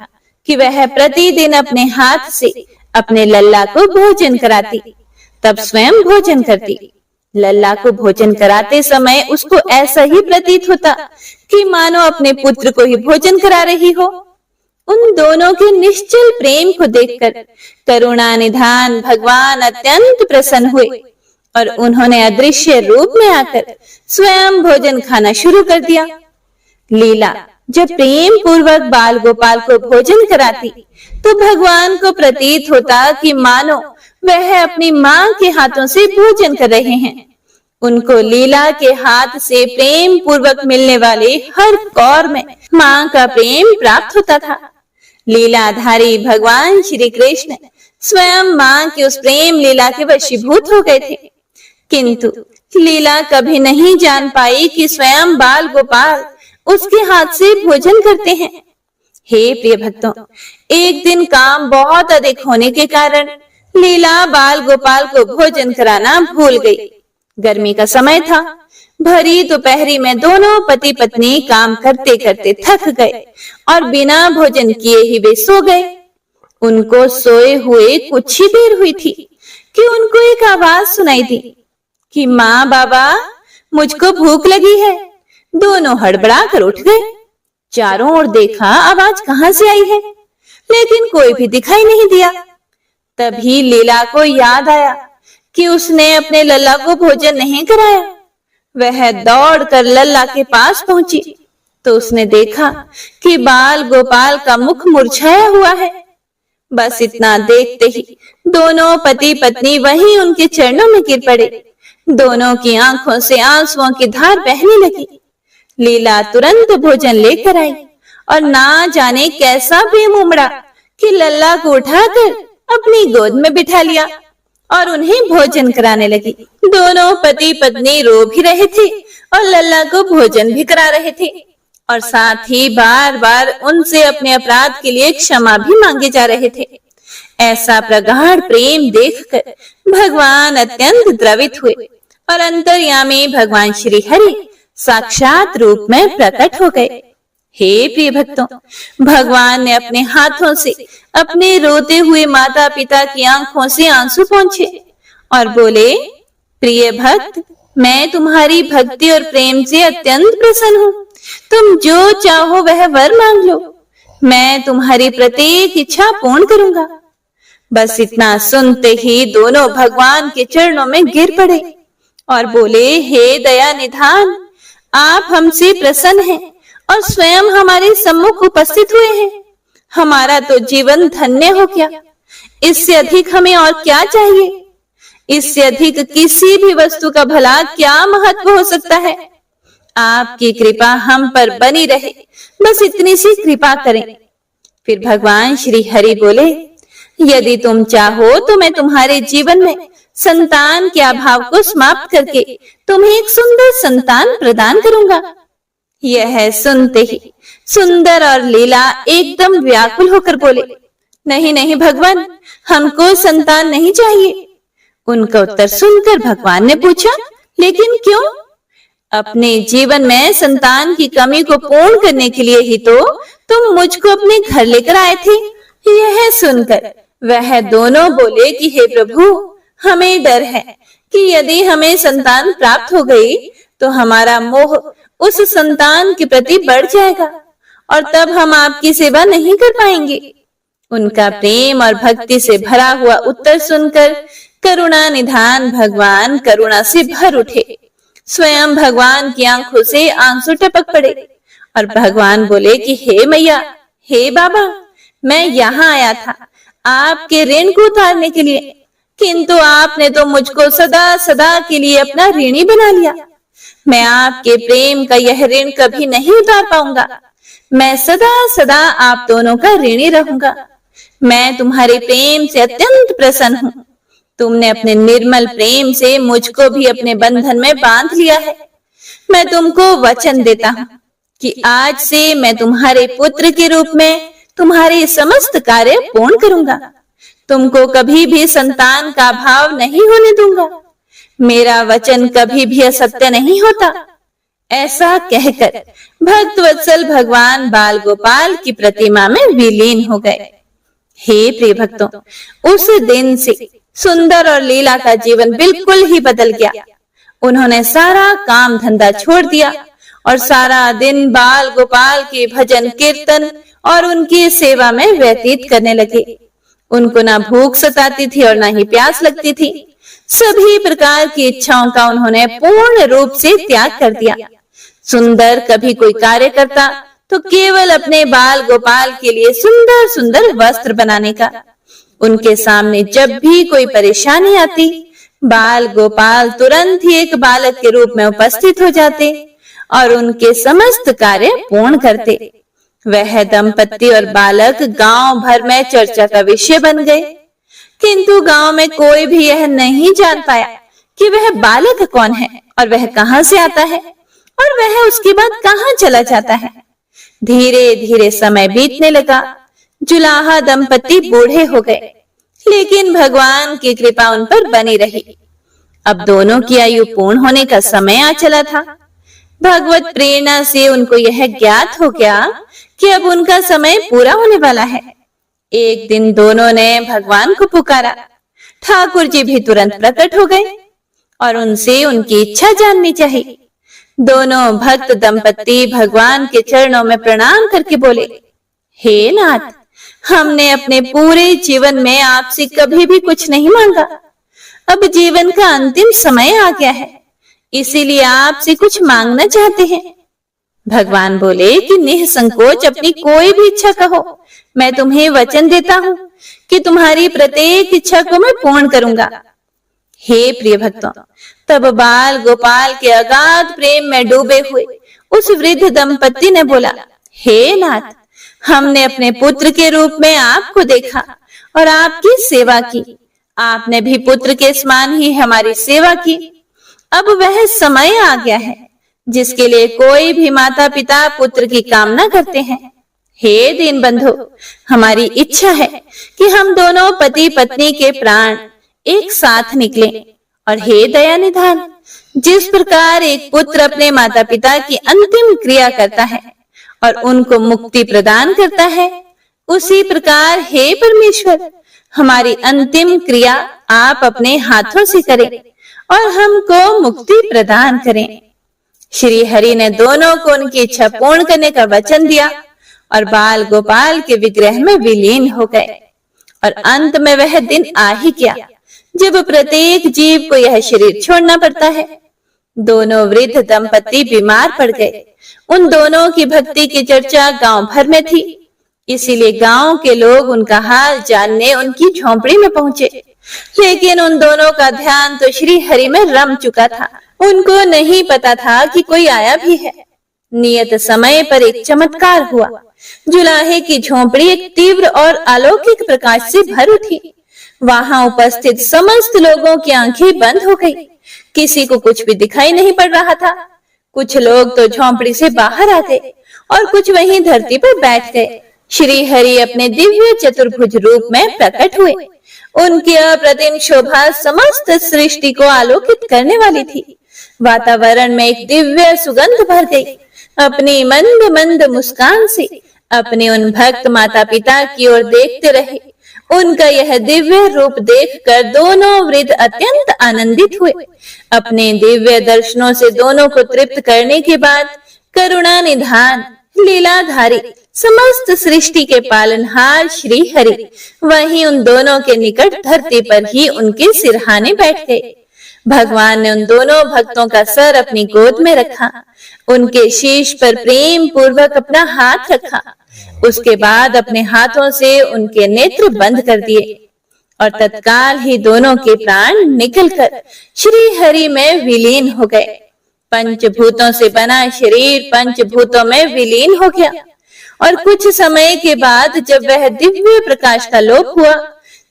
कि वह प्रतिदिन अपने हाथ से अपने लल्ला को भोजन कराती, तब स्वयं भोजन करती। लल्ला को भोजन कराते समय उसको ऐसा ही प्रतीत होता कि मानो अपने पुत्र को ही भोजन करा रही हो। उन दोनों के निश्चल प्रेम को देखकर करुणा निधान भगवान अत्यंत प्रसन्न हुए और उन्होंने अदृश्य रूप में आकर स्वयं भोजन खाना शुरू कर दिया। लीला जब प्रेम पूर्वक बाल गोपाल को भोजन कराती तो भगवान को प्रतीत होता कि मानो वह अपनी माँ के हाथों से भोजन कर रहे हैं। उनको लीला के हाथ से प्रेम पूर्वक मिलने वाले हर कौर में माँ का प्रेम प्राप्त होता था। लीलाधारी भगवान श्री कृष्ण स्वयं माँ की उस प्रेम लीला के वशीभूत हो गए थे, किंतु लीला कभी नहीं जान पाई कि स्वयं बाल गोपाल उसके हाथ से भोजन करते हैं। हे प्रिय भक्तों, एक दिन काम बहुत अधिक होने के कारण लीला बाल गोपाल को भोजन कराना भूल गई। गर्मी का समय था। भरी दोपहरी में दोनों पति पत्नी काम करते करते थक गए और बिना भोजन किए ही वे सो गए। उनको सोए हुए कुछ ही देर हुई थी कि उनको एक आवाज सुनाई दी कि माँ बाबा, मुझको भूख लगी है। दोनों हड़बड़ा कर उठ गए। चारों ओर देखा आवाज कहां से आई है, लेकिन कोई भी दिखाई नहीं दिया। तभी लीला को याद आया कि उसने अपने लल्ला को भोजन नहीं कराया। वह दौड़कर लल्ला के पास पहुंची तो उसने देखा कि बाल गोपाल का मुख मुरझाया हुआ है। बस इतना देखते ही दोनों पति पत्नी वहीं उनके चरणों में गिर पड़े। दोनों की आंखों से आंसुओं की धार बहने लगी। लीला तुरंत भोजन लेकर आई और ना जाने कैसा प्रेम उमड़ा कि लल्ला को उठाकर अपनी गोद में बिठा लिया और उन्हें भोजन कराने लगी। दोनों पति पत्नी रो भी रहे थे और लल्ला को भोजन भी करा रहे थे और साथ ही बार बार उनसे अपने अपराध के लिए क्षमा भी मांगे जा रहे थे। ऐसा प्रगाढ़ प्रेम देखकर भगवान अत्यंत द्रवित हुए और अंतर्यामी भगवान श्री हरि साक्षात रूप में प्रकट हो गए। हे प्रिय भक्तों, भगवान ने अपने हाथों से अपने रोते हुए माता पिता की आंखों से आंसू पोंछे और बोले, प्रिय भक्त, मैं तुम्हारी भक्ति और प्रेम से अत्यंत प्रसन्न हूँ। तुम जो चाहो वह वर मांग लो, मैं तुम्हारी प्रत्येक इच्छा पूर्ण करूंगा। बस इतना सुनते ही दोनों भगवान के चरणों में गिर पड़े और बोले, हे दया निधान, आप हमसे प्रसन्न हैं और स्वयं हमारे सम्मुख उपस्थित हुए हैं। हमारा तो जीवन धन्य हो गया। इससे अधिक हमें और क्या चाहिए? इससे अधिक किसी भी वस्तु का भला क्या महत्व हो सकता है? आपकी कृपा हम पर बनी रहे, बस इतनी सी कृपा करें। फिर भगवान श्री हरि बोले, यदि तुम चाहो तो मैं तुम्हारे जीवन में संतान के अभाव को समाप्त करके तुम्हें एक सुंदर संतान प्रदान करूंगा। यह सुनते ही सुंदर और लीला एकदम व्याकुल होकर बोले, नहीं नहीं भगवान, हमको संतान नहीं चाहिए। उनका उत्तर सुनकर भगवान ने पूछा, लेकिन क्यों? अपने जीवन में संतान की कमी को पूर्ण करने के लिए ही तो तुम मुझको अपने घर लेकर आए थे। यह सुनकर वह दोनों बोले कि हे प्रभु, हमें डर है कि यदि हमें संतान प्राप्त हो गई तो हमारा मोह उस संतान के प्रति बढ़ जाएगा और तब हम आपकी सेवा नहीं कर पाएंगे। उनका प्रेम और भक्ति से भरा हुआ उत्तर सुनकर करुणा निधान भगवान करुणा से भर उठे। स्वयं भगवान की आंखों से आंसू टपक पड़े और भगवान बोले कि हे मैया, हे बाबा, मैं यहाँ आया था आपके ऋण को उतारने के लिए, किंतु आपने तो मुझको सदा सदा के लिए अपना ऋणी बना लिया। मैं आपके प्रेम का यह ऋण कभी नहीं उतार पाऊंगा। मैं सदा सदा आप दोनों का ऋणी रहूंगा। मैं तुम्हारे प्रेम से अत्यंत प्रसन्न हूँ। तुमने अपने निर्मल प्रेम से मुझको भी अपने बंधन में बांध लिया है। मैं तुमको वचन देता हूँ कि आज से मैं तुम्हारे पुत्र के रूप में तुम्हारे समस्त कार्य पूर्ण करूंगा। तुमको कभी भी संतान का अभाव नहीं होने दूंगा। मेरा वचन कभी भी असत्य नहीं होता। ऐसा कहकर भक्त वत्सल भगवान बाल गोपाल की प्रतिमा में विलीन हो गए। हे प्रिय भक्तों, उस दिन से सुंदर और लीला का जीवन बिल्कुल ही बदल गया। उन्होंने सारा काम धंधा छोड़ दिया और सारा दिन बाल गोपाल के भजन कीर्तन और उनकी सेवा में व्यतीत करने लगे। उनको ना भूख सताती थी और ना ही प्यास लगती थी। सभी प्रकार की इच्छाओं का उन्होंने पूर्ण रूप से त्याग कर दिया। सुंदर कभी कोई कार्य करता तो केवल अपने बाल गोपाल के लिए सुंदर सुंदर वस्त्र बनाने का। उनके सामने जब भी कोई परेशानी आती, बाल गोपाल तुरंत ही एक बालक के रूप में उपस्थित हो जाते और उनके समस्त कार्य पूर्ण करते। वह दंपति और बालक गांव भर में चर्चा का विषय बन गए, किंतु गांव में कोई भी यह नहीं जान पाया कि वह बालक कौन है और वह कहां से आता है और वह उसके बाद कहां चला जाता है। धीरे धीरे समय बीतने लगा। जुलाहा दंपति बूढ़े हो गए, लेकिन भगवान की कृपा उन पर बनी रही। अब दोनों की आयु पूर्ण होने का समय आ चला था। भगवत प्रेरणा से उनको यह ज्ञात हो गया कि अब उनका समय पूरा होने वाला है। एक दिन दोनों ने भगवान को पुकारा। ठाकुर जी भी तुरंत प्रकट हो गए और उनसे उनकी इच्छा जाननी चाहिए। दोनों भक्त दंपति भगवान के चरणों में प्रणाम करके बोले, हे नाथ, हमने अपने पूरे जीवन में आपसे कभी भी कुछ नहीं मांगा। अब जीवन का अंतिम समय आ गया है, इसीलिए आपसे कुछ मांगना चाहते हैं। भगवान बोले कि निसंकोच अपनी कोई भी इच्छा कहो, मैं तुम्हें वचन देता हूँ कि तुम्हारी प्रत्येक इच्छा को मैं पूर्ण करूंगा। हे प्रिय भक्तों, तब बाल गोपाल के अगाध प्रेम में डूबे हुए उस वृद्ध दंपति ने बोला, हे नाथ, हमने अपने पुत्र के रूप में आपको देखा और आपकी सेवा की। आपने भी पुत्र के समान ही हमारी सेवा की। अब वह समय आ गया है जिसके लिए कोई भी माता पिता पुत्र की कामना करते हैं। हे दीन बंधु, हमारी इच्छा है कि हम दोनों पति पत्नी के प्राण एक साथ निकले। और हे दया निधान, जिस प्रकार एक पुत्र अपने माता पिता की अंतिम क्रिया करता है और उनको मुक्ति प्रदान करता है, उसी प्रकार हे परमेश्वर, हमारी अंतिम क्रिया आप अपने हाथों से करें और हमको मुक्ति प्रदान करें। श्री हरि ने दोनों को उनकी इच्छा पूर्ण करने का वचन दिया और बाल गोपाल के विग्रह में विलीन हो गए। और अंत में वह दिन आ ही गया जब प्रत्येक जीव को यह शरीर छोड़ना पड़ता है। दोनों वृद्ध दंपति बीमार पड़ गए। उन दोनों की भक्ति की चर्चा गांव भर में थी, इसीलिए गांव के लोग उनका हाल जानने उनकी झोंपड़ी में पहुंचे। लेकिन उन दोनों का ध्यान तो श्री हरि में रम चुका था। उनको नहीं पता था कि कोई आया भी है। नियत समय पर एक चमत्कार हुआ। जुलाहे की झोंपड़ी एक तीव्र और अलौकिक प्रकाश से भर उठी। वहां उपस्थित समस्त लोगों की आंखें बंद हो गई। किसी को कुछ भी दिखाई नहीं पड़ रहा था। कुछ लोग तो झोंपड़ी से बाहर आ गए और कुछ वहीं धरती पर बैठ गए। श्री हरि अपने दिव्य चतुर्भुज रूप में प्रकट हुए। उनकी अप्रतिम शोभा समस्त सृष्टि को आलोकित करने वाली थी। वातावरण में एक दिव्य सुगंध भर गई। अपनी मंद मंद मुस्कान से अपने उन भक्त माता पिता की ओर देखते रहे। उनका यह दिव्य रूप देखकर दोनों वृद्ध अत्यंत आनंदित हुए। अपने दिव्य दर्शनों से दोनों को तृप्त करने के बाद करुणा निधान लीलाधारी समस्त सृष्टि के पालनहार श्री हरि वहीं उन दोनों के निकट धरती पर ही उनके सिरहाने बैठ गए। भगवान ने उन दोनों भक्तों का सर अपनी गोद में रखा, उनके शीश पर प्रेम पूर्वक अपना हाथ रखा। उसके बाद अपने हाथों से उनके नेत्र बंद कर दिए और तत्काल ही दोनों के प्राण निकलकर श्री हरि में विलीन हो गए। पंचभूतों से बना शरीर पंचभूतों में विलीन हो गया और कुछ समय के बाद जब वह दिव्य प्रकाश का लोप हुआ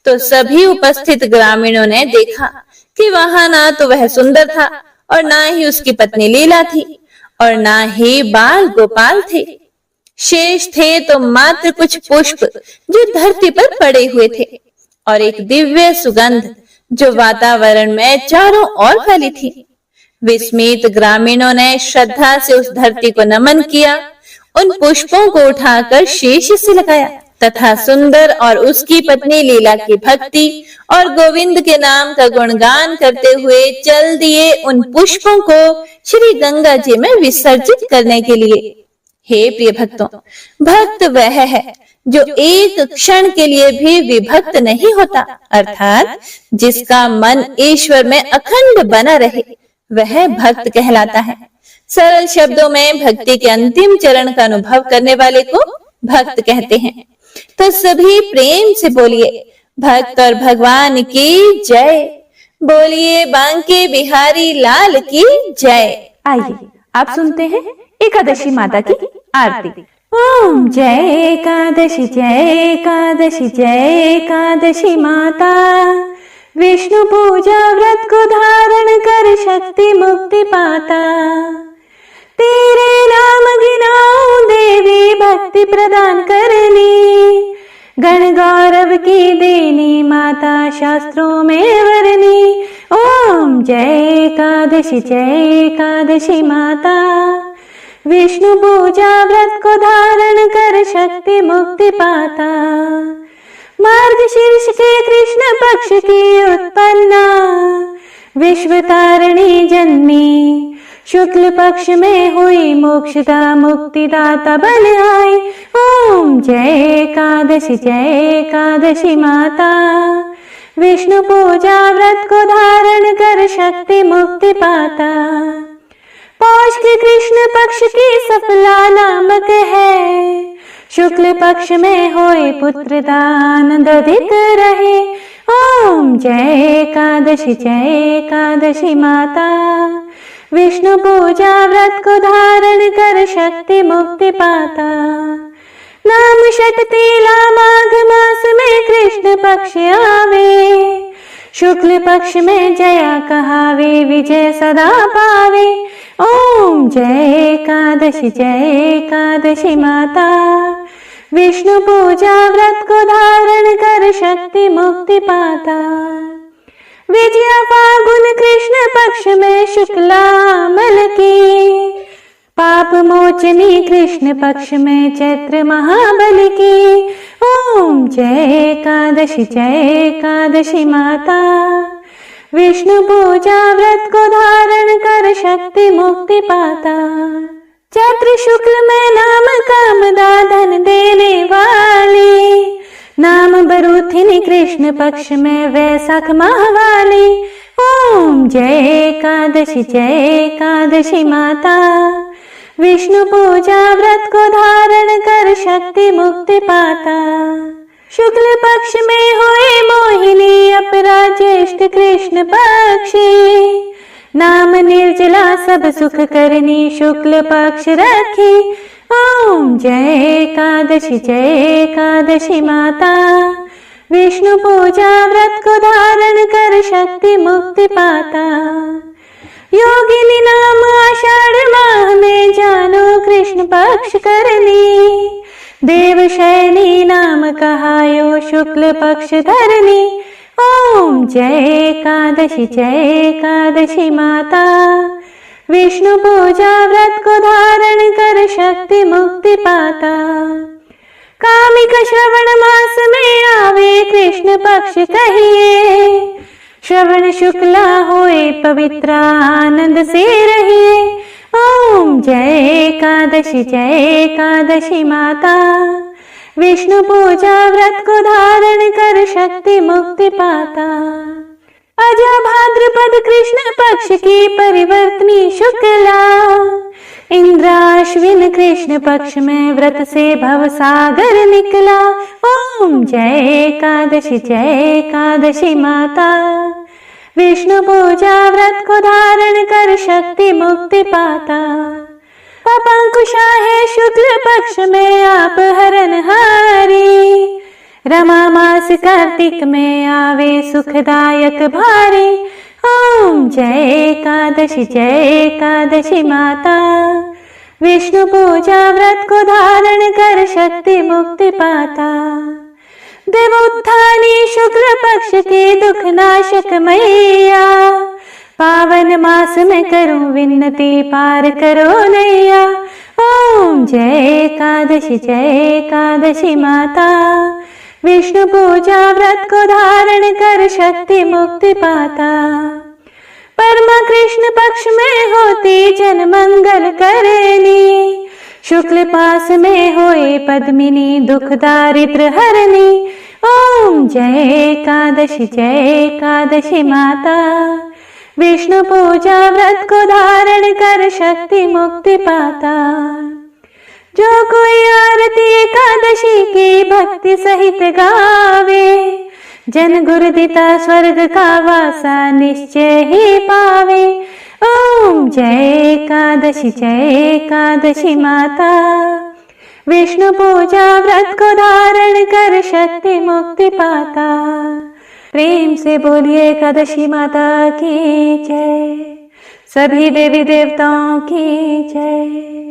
तो सभी उपस्थित ग्रामीणों ने देखा कि वहां ना तो वह सुंदर था और ना ही उसकी पत्नी लीला थी और ना ही बाल गोपाल थे। शेष थे तो मात्र कुछ पुष्प जो धरती पर पड़े हुए थे और एक दिव्य सुगंध जो वातावरण में चारों ओर फैली थी। विस्मित ग्रामीणों ने श्रद्धा से उस धरती को नमन किया, उन पुष्पों को उठाकर शीश से लगाया तथा सुंदर और उसकी पत्नी लीला की भक्ति और गोविंद के नाम का गुणगान करते हुए चल दिए उन पुष्पों को श्री गंगा जी में विसर्जित करने के लिए। हे प्रिय भक्तों, भक्त वह है जो एक क्षण के लिए भी विभक्त नहीं होता, अर्थात जिसका मन ईश्वर में अखंड बना रहे, वह भक्त कहलाता है। सरल शब्दों में भक्ति के अंतिम चरण का अनुभव करने वाले को भक्त कहते हैं। तो सभी प्रेम से बोलिए भक्त और भगवान की जय। बोलिए बांके बिहारी लाल की जय। आइए आप सुनते हैं एकादशी माता की आरती। ओम जय एकादशी जय एकादशी जय एकादशी माता। विष्णु पूजा व्रत को धारण कर शक्ति मुक्ति पाता। तेरे नाम गिनाऊं देवी भक्ति प्रदान करनी। गण गौरव की देनी माता शास्त्रों में वरनी। ओम जय एकादशी माता। विष्णु पूजा व्रत को धारण कर शक्ति मुक्ति पाता। मार्गशीर्ष के कृष्ण पक्ष की उत्पन्ना। विश्व तारिणी जन्मी। शुक्ल पक्ष में हुई मोक्षदा मुक्तिदाता बन आई। ओम जय एकादशी माता। विष्णु पूजा व्रत को धारण कर शक्ति मुक्ति पाता। पौष के कृष्ण पक्ष की सफला नामक है। शुक्ल पक्ष में होए पुत्रदा आनंद अधिक रहे। ओम जय एकादशी माता। विष्णु पूजा व्रत को धारण कर शक्ति मुक्ति पाता। नाम षटतीला माघ मास में कृष्ण पक्ष आवे। शुक्ल पक्ष में जया कहावे विजय सदा पावे। ओम जय एकादशी माता। विष्णु पूजा व्रत को धारण कर शक्ति मुक्ति पाता। विजया फागुन कृष्ण पक्ष में शुक्लामल की। पाप मोचनी कृष्ण पक्ष में चैत्र महाबल की। ओम जय एकादशी माता। विष्णु पूजा व्रत को धारण कर शक्ति मुक्ति पाता। चैत्र शुक्ल में नाम कामदा धन देने वाली। नाम बरूथिनी कृष्ण पक्ष में वैशाख माह वाली। ओम जय एकादशी माता। विष्णु पूजा व्रत को धारण कर शक्ति मुक्ति पाता। शुक्ल पक्ष में हुए मोहिनी अपरा ज्येष्ठ कृष्ण पक्षी। नाम निर्जला सब सुख करनी शुक्ल पक्ष रखी। ओम जय एकादशी माता। विष्णु पूजा व्रत को धारण कर शक्ति मुक्ति पाता। योगिनी नाम आषाढ़ माह में जानो कृष्ण पक्ष करनी। देवशयनी नाम कहायो शुक्ल पक्ष धरनी। ओम जय एकादशी माता। विष्णु पूजा व्रत को धारण कर शक्ति मुक्ति पाता। कामिक श्रवण मास में आवे कृष्ण पक्ष कहिए। श्रवण शुक्ला होए पवित्र आनंद से रहिए। ओम जय एकादशी माता। विष्णु पूजा व्रत को धारण कर शक्ति मुक्ति पाता। अजा भाद्रपद कृष्ण पक्ष की परिवर्तनी शुक्ला। इंद्राश्विन कृष्ण पक्ष में व्रत से भव सागर निकला। ओम जय एकादशी माता। विष्णु पूजा व्रत को धारण कर शक्ति मुक्ति पाता। पपंकुशा है शुक्ल पक्ष में आप हरनहारी। रमा मास कार्तिक में आवे सुखदायक भारी। ओम जय एकादशी माता। विष्णु पूजा व्रत को धारण कर शक्ति मुक्ति पाता। देवोत्थानी शुक्ल पक्ष की दुख नाशक मैया। पावन मास में करूं विन्नति पार करो नैया। ओम जय एकादशी माता। विष्णु पूजा व्रत को धारण कर शक्ति मुक्ति पाता। परमा कृष्ण पक्ष में होती जन मंगल करनी। शुक्ल पास में होए पद्मिनी दुख दारिद्र हरनी। ओम जय एकादशी माता। विष्णु पूजा व्रत को धारण कर शक्ति मुक्ति पाता। जो कोई आरती एकादशी की भक्ति सहित गावे, जन गुरु दिता स्वर्ग का वासा निश्चय ही पावे। ओम जय एकादशी माता। विष्णु पूजा व्रत को धारण कर शक्ति मुक्ति पाता। प्रेम से बोलिए एकादशी माता की जय। सभी देवी देवताओं की जय।